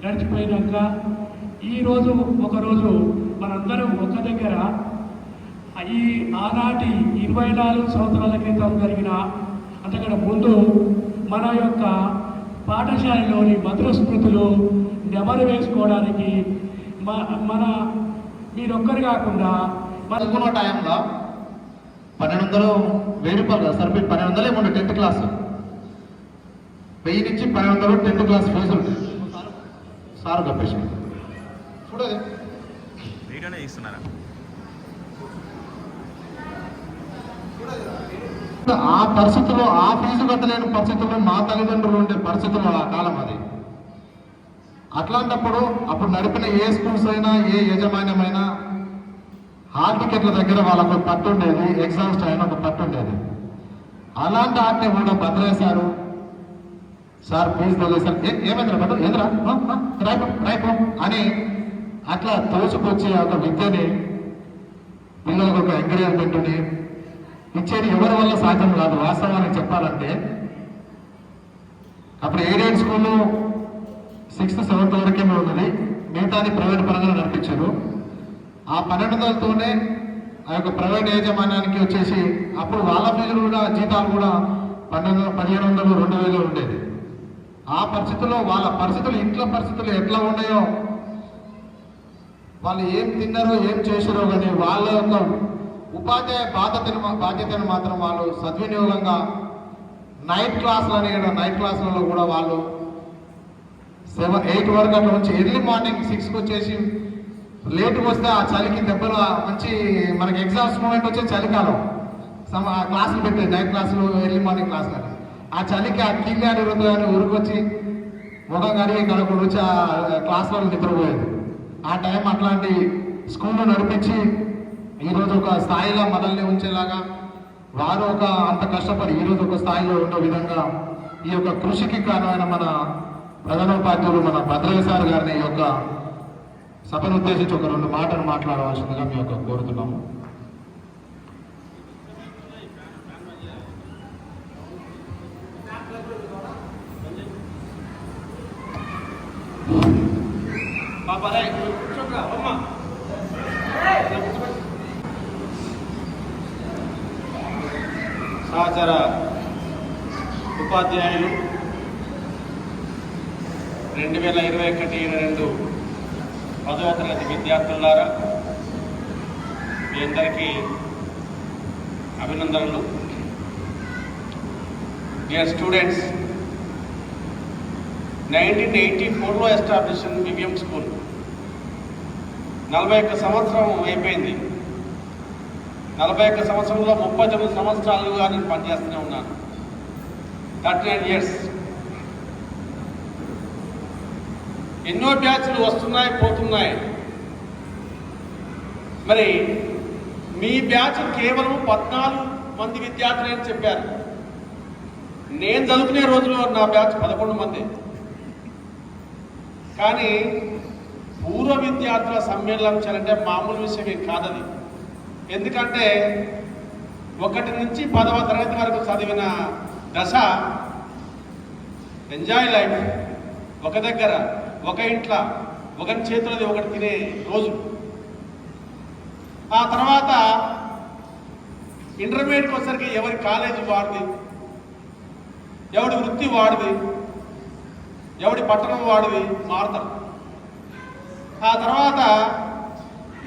గడిచిపోయినాక ఈరోజు ఒకరోజు మనందరం ఒక దగ్గర ఈ ఆనాటి 24 సంవత్సరాల క్రితం జరిగిన అంతకన్నా ముందు మన యొక్క పాఠశాలలోని మధుర స్మృతులు నెమరు వేసుకోవడానికి మన మీరొక్కరు కాకుండా అనుకున్న టైంలో 1200 1000 రూపాయలు సరిపోయి 1200 ఏమో 10th క్లాస్ 1000 నుంచి 1200 10th క్లాస్ ఫీజులు సార్ కప్పేసి చూడదు వీడియోనే ఇస్తున్నారా? ఆ పరిస్థితుల్లో ఆ ఫీజు కట్టలేని పరిస్థితుల్లో మా తల్లిదండ్రులు ఉండే పరిస్థితుల్లో ఆ కాలం అది. అట్లాంటప్పుడు అప్పుడు నడిపిన ఏ స్కూల్స్ అయినా ఏ యాజమాన్యమైనా హాల్ టికెట్ల దగ్గర వాళ్ళకు పట్టు ఉండేది, ఎగ్జామ్స్ టైం ఒక పట్టు ఉండేది. అలాంటి ఆటని కూడా భద్రయ్య సార్ ఫీజు తెలియదు ఏమైందిరా బట్ ఏంద్రా రాయిపో అని అట్లా తోచుకొచ్చి ఒక విద్యని పిల్లలకు ఒక ఎంకరేజ్మెంట్ని ఇచ్చేది ఎవరి వల్ల సాధ్యం కాదు. వాస్తవానికి చెప్పాలంటే అప్పుడు ఎయిడెడ్ స్కూల్లో 6th 7th వరకే ఉన్నది, మిగతాది ప్రైవేట్ పరంగా నడిపించారు. ఆ 1200తోనే ఆ యొక్క ప్రైవేట్ యాజమాన్యానికి వచ్చేసి అప్పుడు వాళ్ళ ఫీజులు కూడా జీతాలు కూడా 1500 2000 ఉండేది. ఆ పరిస్థితుల్లో వాళ్ళ పరిస్థితులు ఇంట్లో పరిస్థితులు ఎట్లా ఉన్నాయో, వాళ్ళు ఏం తిన్నారో ఏం చేశారో కానీ వాళ్ళ యొక్క ఉపాధ్యాయ బాధ్యతను మాత్రం వాళ్ళు సద్వినియోగంగా నైట్ క్లాసులలో కూడా వాళ్ళు 7, 8 వరకు అట్లా వచ్చి ఎర్లీ మార్నింగ్ 6కి వచ్చేసి లేట్గా వస్తే ఆ చలికి దెబ్బలు మంచి మనకి ఎగ్జామ్స్ మూమెంట్ వచ్చే చలికాలం క్లాసులు పెట్టేది, నైట్ క్లాసులు ఎర్లీ మార్నింగ్ క్లాసులు. ఆ చలికి ఆ కీళ్ళాడి అని ఊరికొచ్చి ముఖం కడిగి కడకుండా వచ్చి ఆ క్లాసులో నిద్రపోయేది. ఆ టైం అట్లాంటి స్కూల్లో నడిపించి ఈరోజు ఒక స్థాయిలో మనల్ని ఉంచేలాగా వారు అంత కష్టపడి ఈరోజు ఒక స్థాయిలో ఉండే విధంగా ఈ యొక్క కృషికి కారణమైన మన ప్రధానోపాధ్యాయులు మన భద్రయ్య సార్ గారిని ఈ యొక్క సభను ఉద్దేశించి ఒక 2 మాటలు మాట్లాడవలసిందిగా మీ యొక్క కోరుతున్నాము. సహచర ఉపాధ్యాయులు 2021-22 10వ తరగతి విద్యార్థులారా, మీ అందరికీ అభినందనలు. డియర్ స్టూడెంట్స్, 1984లో ఎస్టాబ్లిష్ వివిఎం స్కూల్ 41 సంవత్సరం అయిపోయింది. 41 సంవత్సరంలో 39 సంవత్సరాలుగా నేను పనిచేస్తూనే ఉన్నాను. 39 years. ఎన్నో బ్యాచ్లు వస్తున్నాయి పోతున్నాయి. మరి మీ బ్యాచ్ కేవలం 14 మంది విద్యార్థులు అని చెప్పారు. నేను చదువుకునే రోజులో నా బ్యాచ్ 11 మంది. కానీ పూర్వ విద్యార్థుల సమ్మేళనం చేయాలంటే మామూలు విషయమే కాదది. ఎందుకంటే 1 నుంచి 10వ తరగతి వరకు చదివిన దశ ఎంజాయ్ లైఫ్, ఒక దగ్గర ఒక ఇంట్లో ఒకరి చేతులది ఒకటి తినే రోజు. ఆ తర్వాత ఇంటర్మీడియట్కి వచ్చేసరికి ఎవరి కాలేజీ వాడిది, ఎవడి వృత్తి వాడిది, ఎవడి పట్టణం వాడిది మారుతారు. ఆ తర్వాత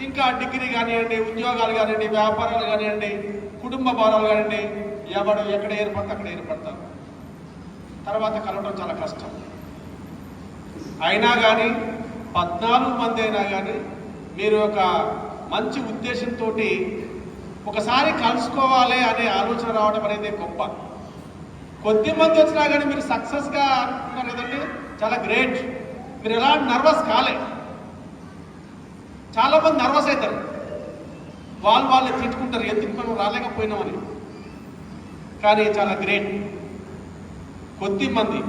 ఇంకా డిగ్రీ కానివ్వండి, ఉద్యోగాలు కానివ్వండి, వ్యాపారాలు కానివ్వండి, కుటుంబ భారాలు కానివ్వండి, ఎవడు ఎక్కడ ఏర్పడితే అక్కడ ఏర్పడతారు. తర్వాత కలవడం చాలా కష్టం. అయినా కానీ 14 మంది అయినా కానీ మీరు ఒక మంచి ఉద్దేశంతో ఒకసారి కలుసుకోవాలి అనే ఆలోచన రావడం అనేది గొప్ప. కొద్ది మంది వచ్చినా కానీ మీరు సక్సెస్గా అనుకుంటున్నారు కదండి, చాలా గ్రేట్. మీరు ఎలా నర్వస్ కాలే. చాలామంది నర్వస్ అవుతారు, వాళ్ళే తిట్టుకుంటారు ఎందుకు మనం రాలేకపోయినామని. కానీ చాలా గ్రేట్ కొద్ది మంది.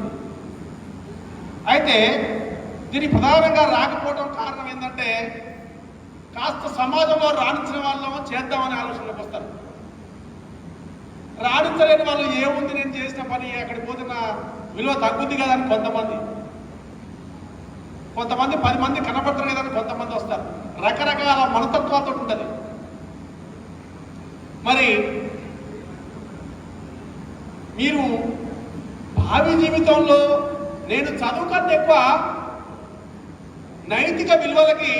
అయితే దీని ప్రధానంగా రాకపోవడం కారణం ఏంటంటే కాస్త సమాజంలో రాణించిన వాళ్ళం చేద్దామనే ఆలోచనలోకి వస్తారు. రాణించలేని వాళ్ళు ఏముంది నేను చేసిన పని అక్కడికి పోతున్న విలువ తగ్గుద్ది కదా అని కొంతమంది 10 మంది కనపడతారు కదా అని కొంతమంది వస్తారు. రకరకాల మనస్తత్వాలతో ఉంటుంది. మరి మీరు భావి జీవితంలో నేను చదువు కన్నా ఎక్కువ నైతిక విలువలకి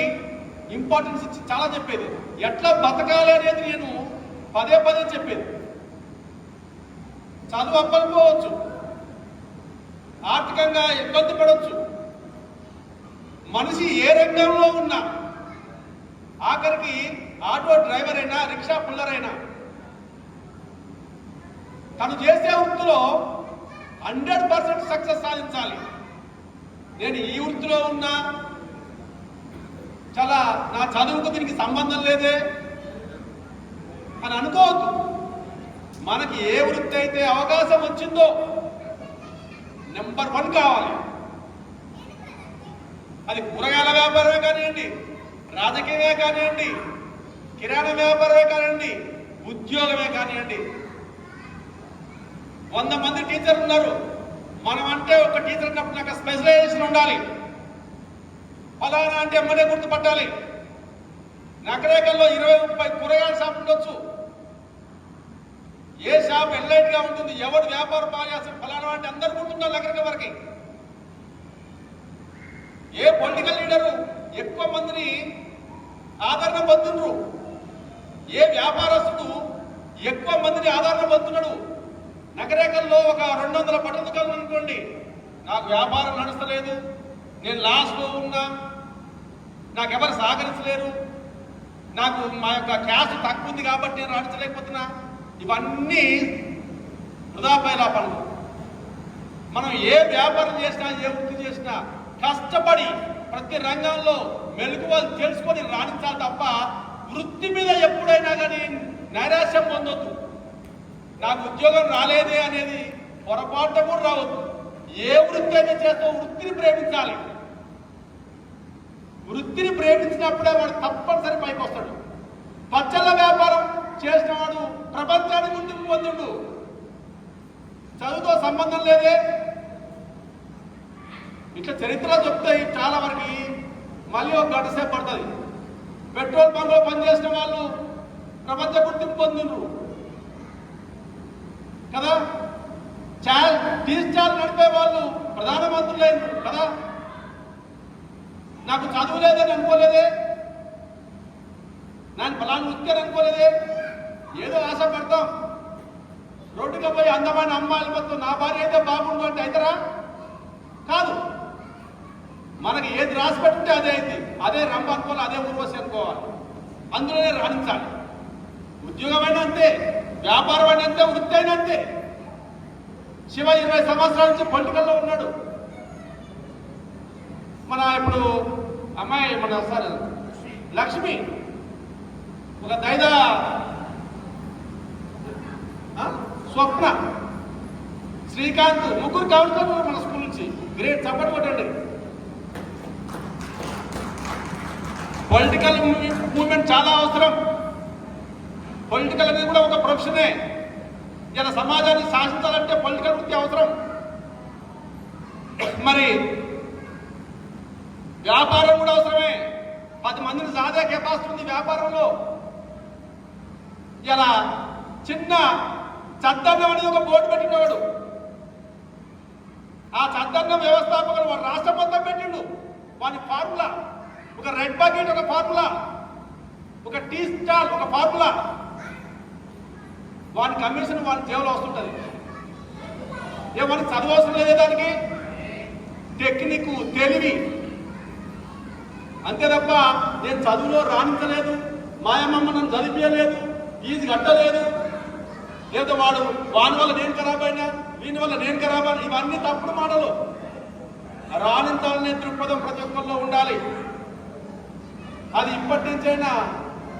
ఇంపార్టెన్స్ ఇచ్చి చాలా చెప్పేది. ఎట్లా బతకాలి అనేది నేను పదే పదే చెప్పేది. చదువు అవ్వకపోవచ్చు, ఆర్థికంగా ఇబ్బంది పడవచ్చు, మనిషి ఏ రంగంలో ఉన్నా, ఆఖరికి ఆటో డ్రైవర్ అయినా రిక్షా పుల్లర్ అయినా తను చేసే వృత్తిలో 100% సక్సెస్ సాధించాలి. నేను ఈ వృత్తిలో ఉన్నా, చాలా నా చదువుకు దీనికి సంబంధం లేదే అని అనుకోవద్దు. మనకి ఏ వృత్తి అయితే అవకాశం వచ్చిందో నెంబర్ 1 కావాలి. అది కూరగాయల వ్యాపారమే కానివ్వండి, రాజకీయమే కానివ్వండి, కిరాణా వ్యాపారమే కానివ్వండి, ఉద్యోగమే కానివ్వండి. 100 మంది టీచర్లు ఉన్నారు. మనం అంటే ఒక టీచర్ అన్నప్పుడు నాకు స్పెషలైజేషన్ ఉండాలి. ఫలానా అంటే ఎమ్మడే గుర్తుపట్టాలి. నగరేకల్లో 20-30 కూరగాయల షాప్ ఉండొచ్చు. ఏ షాప్ ఎల్లైట్గా ఉంటుంది, ఎవడు వ్యాపారం బాగా చేస్తాడు, ఫలానా అంటే అందరు గుర్తుంటారు నగరిక వరకు. ఏ పొలిటికల్ లీడరు ఎక్కువ మందిని ఆదరణ పొందుతున్నారు, ఏ వ్యాపారస్తుడు ఎక్కువ మందిని ఆదరణ పొందుతున్నాడు. నగరేకల్లో ఒక 200 బట్టల దుకాణాలు అనుకోండి, నాకు వ్యాపారం నడుస్తలేదు, నేను లాస్లో ఉన్నా, నాకెవరు సహకరించలేరు, నాకు మా యొక్క క్యాస్ట్ తక్కువ ఉంది కాబట్టి నేను నడచలేకపోతున్నా. ఇవన్నీ వృధాపైలా పనులు. మనం ఏ వ్యాపారం చేసినా, ఏ వృత్తి చేసినా కష్టపడి ప్రతి రంగంలో మెలకువలు తెలుసుకొని రాణించాలి తప్ప వృత్తి మీద ఎప్పుడైనా కానీ నైరాశ్యం పొందొద్దు. నాకు ఉద్యోగం రాలేదే అనేది పొరపాటు కూడా రావద్దు. ఏ వృత్తి అయితే చేస్తావో వృత్తిని ప్రేమించాలి. వృత్తిని ప్రేమించినప్పుడే వాడు తప్పనిసరి పైకి వస్తాడు. పచ్చళ్ళ వ్యాపారం చేసిన వాడు ప్రపంచానికి గుర్తింపు పొందుడు. చదువుతో సంబంధం లేదే. ఇట్లా చరిత్ర చెప్తాయి చాలా వరకు. మళ్ళీ ఒక గంట సేపు పడుతుంది. పెట్రోల్ బంక్లో పనిచేసిన వాళ్ళు ప్రపంచ గుర్తింపు పొందిండ్రు కదా. టీ స్టాల్ నడిపే వాళ్ళు ప్రధానమంత్రులు అయినరు కదా. నాకు చదువు లేదని అనుకోలేదే, నేను ఫలాన్ని వృత్తి అని అనుకోలేదే. ఏదో ఆశపడతాం. రోడ్డుగా పోయి అందమైన అమ్మాయిలు మొత్తం నా భార్య అయితే బాగుండు అంటే అవుతారా? కాదు. మనకి ఏది రాసి పెట్టుంటే అదే అయింది. అదే రంభ అనుకోవాలి, అదే ఊర్వశి అనుకోవాలి, అందులోనే రాణించాలి. ఉద్యోగం అయినా అంతే, వ్యాపారం అయినా అంతే, వృత్తి అయినా అంతే. శివ 20 సంవత్సరాల నుంచి పొలిటికల్లో ఉన్నాడు. మన ఇప్పుడు అమ్మాయి మన సార్ లక్ష్మి, ఒక దైద స్వప్న, శ్రీకాంత్, ముగ్గురు కౌన్సిలర్లు మన స్కూల్ నుంచి. గ్రేట్, చప్పటి కొట్టండి. పొలిటికల్ మూవ్మెంట్ చాలా అవసరం. పొలిటికల్ అనేది కూడా ఒక ప్రొఫెషనే. ఇలా సమాజాన్ని శాసించాలంటే పొలిటికల్ వృత్తి అవసరం. మరి వ్యాపారం కూడా అవసరమే. 10 మందిని సాధే కెపాసిటీ ఉంది వ్యాపారంలో. ఇలా చిన్న చద్దన్నం అనేది ఒక బోర్డు పెట్టినవాడు. ఆ చద్దన్నం వ్యవస్థాపకులు వాడు రాష్ట్రం మొత్తం పెట్టిండు. వాని ఫార్ములా, ఒక రెడ్ బకెట్ ఒక ఫార్ములా, ఒక టీ స్టాల్ ఒక ఫార్ములా. వాని కమిషన్ వాని జేబులో వస్తుంటుంది. ఏమని చదువు అవసరం లేదే దానికి. టెక్నిక్, తెలివి అంతే తప్ప నేను చదువులో రాణించలేదు, మాయమ్మ నన్ను చదివించలేదు, ఫీజు కట్టలేదు, లేదా వాని వల్ల నేను ఖరాబ్ అయినా, వీని వల్ల నేను ఖరాబ్ అయినా, ఇవన్నీ తప్పుడు మాటలు. రాణించాలనే దృక్పథం ప్రతి ఒక్కరిలో ఉండాలి. అది ఇప్పటి నుంచైనా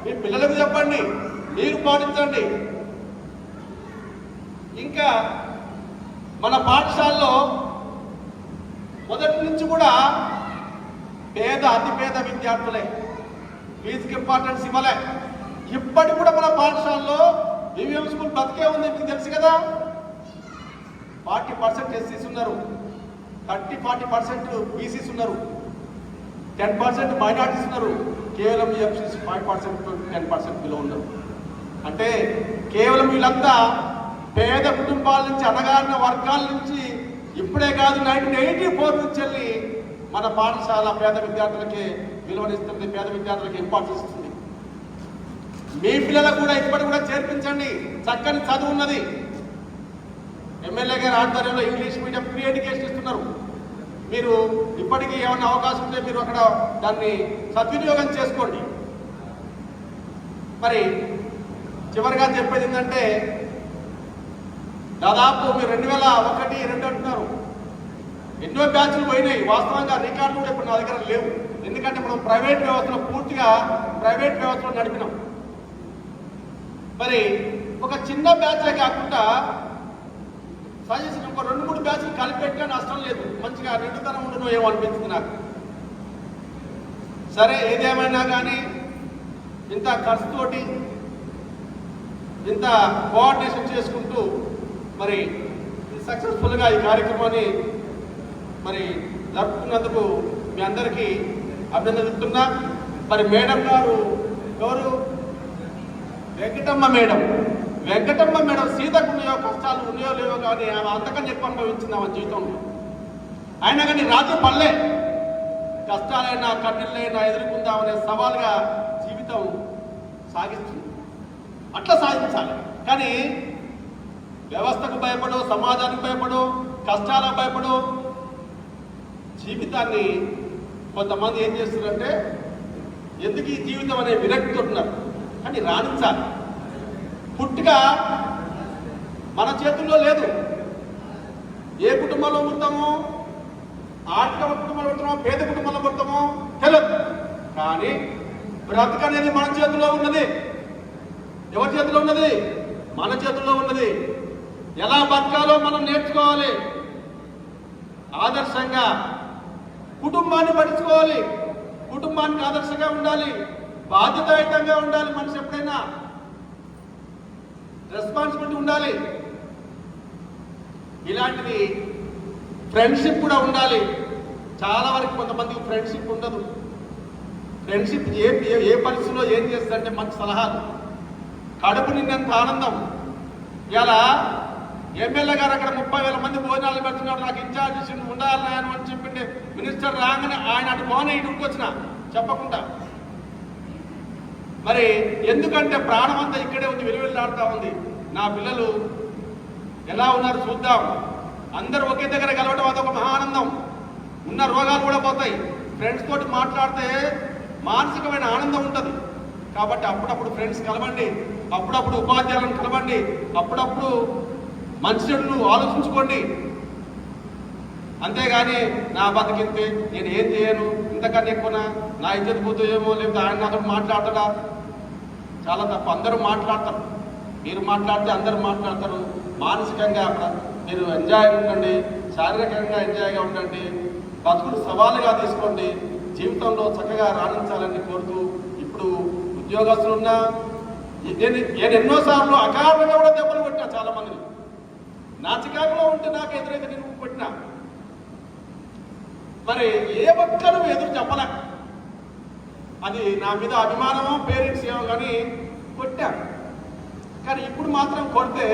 మీ పిల్లలకు చెప్పండి, మీరు పాటించండి. ఇంకా మన పాఠశాలలో మొదటి నుంచి కూడా అతి పేద విద్యార్థులే, ఫీజుకి ఇంపార్టెన్స్ ఇవ్వలే. ఇప్పటి కూడా మన పాఠశాలలో వివిఎం స్కూల్ బతికే ఉంది. మీకు తెలుసు కదా. 40% ఎస్సీస్ ఉన్నారు, 30-40% బీసీస్ ఉన్నారు, 10% మైనార్టీస్ ఉన్నారు. కేవలం ఈఎఫ్సీస్ 5% to 10% బిలో ఉన్నారు. అంటే కేవలం వీళ్ళంతా పేద కుటుంబాల నుంచి, అణగారిన వర్గాల నుంచి, ఇప్పుడే కాదు 1984 నుంచి వెళ్ళి మన పాఠశాల పేద విద్యార్థులకి విలువనిస్తుంది, పేద విద్యార్థులకి ఇంపార్టెన్స్ ఇస్తుంది. మీ పిల్లలకు కూడా ఇప్పటి కూడా చేర్పించండి. చక్కని చదువు ఉన్నది. ఎమ్మెల్యే గారి ఆధ్వర్యంలో ఇంగ్లీష్ మీడియం ఫ్రీ ఎడ్యుకేషన్ ఇస్తున్నారు. మీరు ఇప్పటికీ ఏమైనా అవకాశం ఉంటే మీరు అక్కడ దాన్ని సద్వినియోగం చేసుకోండి. మరి చివరిగా చెప్పేది ఏంటంటే, దాదాపు మీరు 2001, 2002 అంటున్నారు. ఎన్నో బ్యాచ్లు పోయినాయి. వాస్తవంగా రికార్డులు కూడా ఇప్పుడు నా దగ్గర లేవు. ఎందుకంటే మనం ప్రైవేట్ వ్యవస్థలో పూర్తిగా ప్రైవేట్ వ్యవస్థలో నడిపినాం. మరి ఒక చిన్న బ్యాచే కాకుండా సజెషన్ ఒక 2-3 బ్యాచ్లు కలిపెట్టినా నష్టం లేదు. మంచిగా నిండుతనం ఉండను ఏమో అనిపించింది నాకు. సరే, ఏదేమైనా కానీ ఇంత ఖర్చుతోటి ఇంత కోఆర్డినేషన్ చేసుకుంటూ మరి సక్సెస్ఫుల్గా ఈ కార్యక్రమాన్ని మరి జరుపుకున్నందుకు మీ అందరికీ అభినందిస్తున్నా. మరి మేడం గారు ఎవరు? వెంకటమ్మ మేడం సీతకు ఉన్నాయో కష్టాలు ఉన్నాయో లేవో కానీ ఆమె అంతకన్నా ఎక్కువ అనుభవించింది ఆమె జీవితంలో. అయినా కానీ రాజు పల్లె కష్టాలైనా కన్నీళ్ళైనా ఎదుర్కొందామనే సవాల్గా జీవితం సాగిస్తుంది. అట్లా సాధించాలి. కానీ వ్యవస్థకు భయపడో, సమాజానికి భయపడో, కష్టాలకు భయపడో జీవితాన్ని కొంతమంది ఏం చేస్తున్నారంటే ఎందుకు ఈ జీవితం అనే విరక్తి ఉంటున్నారు. కానీ రాణించాలి. పుట్టుక మన చేతుల్లో లేదు. ఏ కుటుంబంలో పుడతామో, ఆర్థిక కుటుంబంలో పుడతామో, పేద కుటుంబంలో పుడతామో తెలియదు. కానీ బ్రతుకు అనేది మన చేతుల్లో ఉన్నది. ఎవరి చేతిలో ఉన్నది? మన చేతుల్లో ఉన్నది. ఎలా బతకాలో మనం నేర్చుకోవాలి. ఆదర్శంగా కుటుంబాన్ని పట్టించుకోవాలి. కుటుంబానికి ఆదర్శంగా ఉండాలి. బాధ్యతాయుతంగా ఉండాలి. మనిషి ఎప్పుడైనా రెస్పాన్సిబిలిటీ ఉండాలి. ఇలాంటిది ఫ్రెండ్షిప్ కూడా ఉండాలి. చాలా వరకు కొంతమందికి ఫ్రెండ్షిప్ ఉండదు. ఫ్రెండ్షిప్ ఏ పరిస్థితిలో ఏం చేస్తుందంటే మంచి సలహాలు, కడుపు నిన్నంత ఆనందం. ఇలా ఎమ్మెల్యే గారు అక్కడ 30,000 మంది భోజనాలు పెడుతున్నాడు, నాకు ఇన్ఛార్జ్ ఉండాలని అని చెప్పిండే మినిస్టర్ రాగానే ఆయన అటు పోనే ఇటుకు వచ్చిన చెప్పకుండా. మరి ఎందుకంటే ప్రాణం అంతా ఇక్కడే ఉంది, వెలువెళ్ళాడుతూ ఉంది. నా పిల్లలు ఎలా ఉన్నారు చూద్దాం. అందరూ ఒకే దగ్గర కలవడం అదొక మహానందం. ఉన్న రోగాలు కూడా పోతాయి. ఫ్రెండ్స్ తోటి మాట్లాడితే మానసికమైన ఆనందం ఉంటుంది. కాబట్టి అప్పుడప్పుడు ఫ్రెండ్స్ కలవండి, అప్పుడప్పుడు ఉపాధ్యాయులను కలవండి, అప్పుడప్పుడు మంచి చెడులు ఆలోచించుకోండి. అంతేగాని నా బతికింతే, నేను ఏం చేయను, ఇంతకన్నా ఎక్కువనా, నా ఇజ్జత్ పోతుందేమో, లేకపోతే ఆయన నాతో మాట్లాడతాడా, చాలా తప్పు. అందరూ మాట్లాడతారు. మీరు మాట్లాడితే అందరూ మాట్లాడతారు. మానసికంగా మీరు ఎంజాయ్ ఉండండి, శారీరకంగా ఎంజాయ్గా ఉండండి, బతుకులు సవాలుగా తీసుకోండి, జీవితంలో చక్కగా రాణించాలని కోరుతూ, ఇప్పుడు ఉద్యోగస్తులున్నా నేను ఎన్నోసార్లు అకారణంగా కూడా దెబ్బలు కొట్టినా చాలా మందిని. నా చికాకులో ఉంటే నాకు ఎదురైతే నేను కొట్టినా. మరి ఏ ఒక్కరు ఎదురు చెప్పలే. అది నా మీద అభిమానమో పేరెంట్స్ ఏమో కానీ కొట్టా. కానీ ఇప్పుడు మాత్రం కొడితే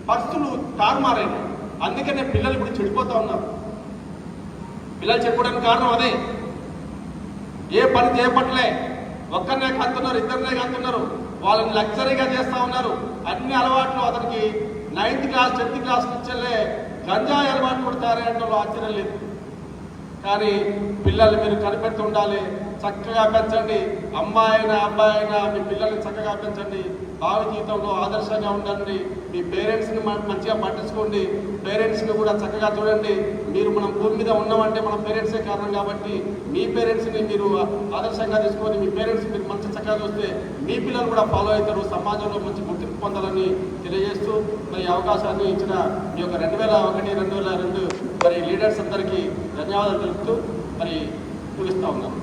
పరిస్థితులు తారుమారైనాయి. అందుకనే పిల్లలు ఇప్పుడు చెడిపోతూ ఉన్నారు. పిల్లలు చెడిపోవడానికి కారణం అదే. ఏ పని చేపట్టలే, ఒక్కరినే కంటున్నారు, ఇద్దరినే కంటున్నారు, వాళ్ళని లగ్జరీగా చేస్తూ ఉన్నారు. అన్ని అలవాట్లు అతనికి 9th క్లాస్ 10th క్లాస్ నుంచెల్లే గంజాయి అలవాటు కొడతారే అంటే ఆశ్చర్యం లేదు. కానీ పిల్లల్ని మీరు కనిపెడుతూ ఉండాలి, చక్కగా పెంచండి. అమ్మాయి అయినా అబ్బాయి అయినా మీ పిల్లల్ని చక్కగా పెంచండి. భావి జీవితంలో ఆదర్శంగా ఉండండి. మీ పేరెంట్స్ని మంచిగా పట్టించుకోండి. పేరెంట్స్ని కూడా చక్కగా చూడండి. మనం భూమి మీద ఉన్నామంటే మన పేరెంట్సే కారణం. కాబట్టి మీ పేరెంట్స్ని మీరు ఆదర్శంగా తీసుకొని మీ పేరెంట్స్ మీరు మంచి చక్కగా చూస్తే మీ పిల్లలు కూడా ఫాలో అవుతారు. సమాజంలో మంచి గుర్తింపు పొందాలని తెలియజేస్తూ మరి అవకాశాన్ని ఇచ్చిన మీ యొక్క 2001, 2002 మరి లీడర్స్ అందరికీ ధన్యవాదాలు తెలుపుతూ మరి ముగిస్తూ ఉన్నాం.